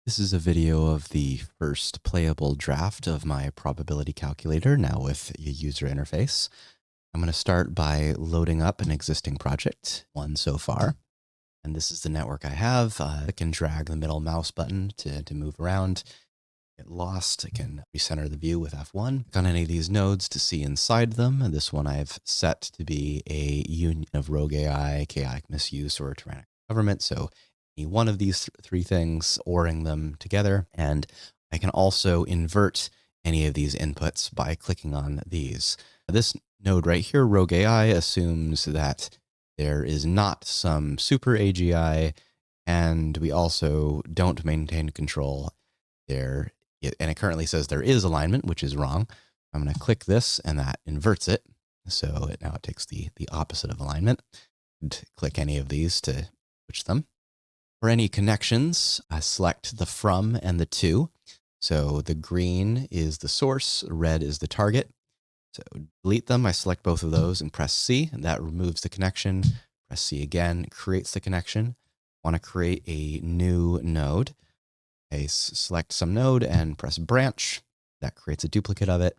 This is a video of the first playable draft of my probability calculator, now with a user interface. I'm going to start by loading up an existing project, one so far. And this is the network I have. I can drag the middle mouse button to move around. Get lost, I can recenter the view with F1. Click on any of these nodes to see inside them. And this one I've set to be a union of rogue AI, chaotic misuse, or tyrannical government. So any one of these three things, ORing them together. And I can also invert any of these inputs by clicking on these. This node right here, rogue AI, assumes that there is not some super AGI, and we also don't maintain control there. And it currently says there is alignment, which is wrong. I'm going to click this and that inverts it. So now it takes the opposite of alignment. And click any of these to switch them. For any connections, I select the from and the to. So the green is the source, red is the target. So delete them. I select both of those and press C, and that removes the connection. Press C again, creates the connection. I want to create a new node. I select some node and press branch. That creates a duplicate of it.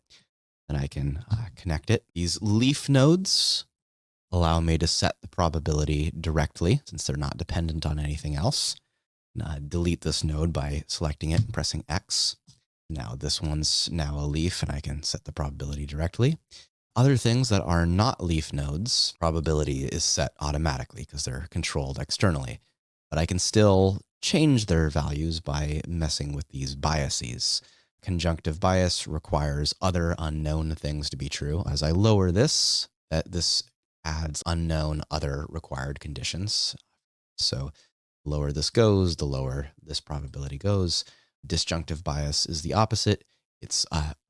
And I can connect it. These leaf nodes allow me to set the probability directly since they're not dependent on anything else. Delete this node by selecting it and pressing X. Now this one's now a leaf and I can set the probability directly. Other things that are not leaf nodes, probability is set automatically because they're controlled externally. But I can still change their values by messing with these biases. Conjunctive bias requires other unknown things to be true. As I lower this, this adds unknown other required conditions. So the lower this goes, the lower this probability goes. Disjunctive bias is the opposite. It's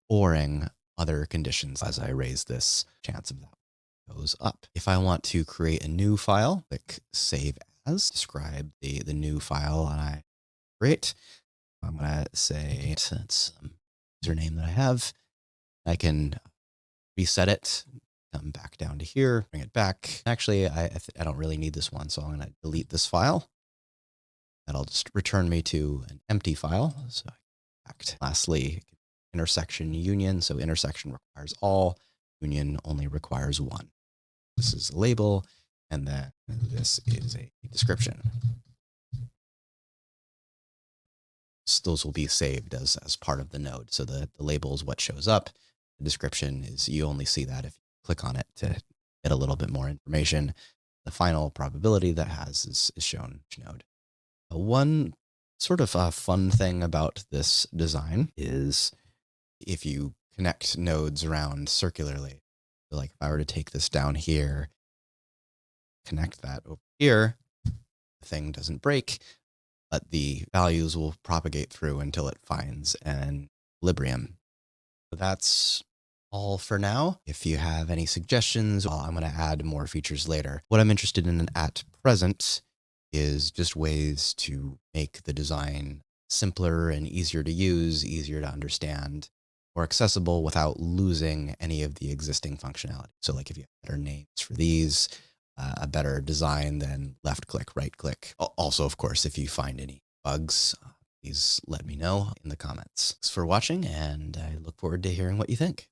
ORing other conditions. As I raise this, chance of that goes up. If I want to create a new file, click Save As, describe the new file I create. I'm going to say it's username that I have. I can reset it, come back down to here, bring it back. Actually, I don't really need this one, so I'm going to delete this file. That'll just return me to an empty file. So lastly, intersection union. So intersection requires all, union only requires one. This is a label, and then this is a description. So those will be saved as part of the node. So the label is what shows up. The description is, you only see that if you click on it to get a little bit more information. The final probability that has is shown each node. One sort of fun thing about this design is if you connect nodes around circularly, so like if I were to take this down here, connect that over here, the thing doesn't break, but the values will propagate through until it finds an equilibrium. So that's all for now. If you have any suggestions, well, I'm going to add more features later. What I'm interested in at present is just ways to make the design simpler and easier to use, easier to understand, more accessible without losing any of the existing functionality. So like if you have better names for these, a better design, then left click, right click. Also, of course, if you find any bugs, please let me know in the comments. Thanks for watching, and I look forward to hearing what you think.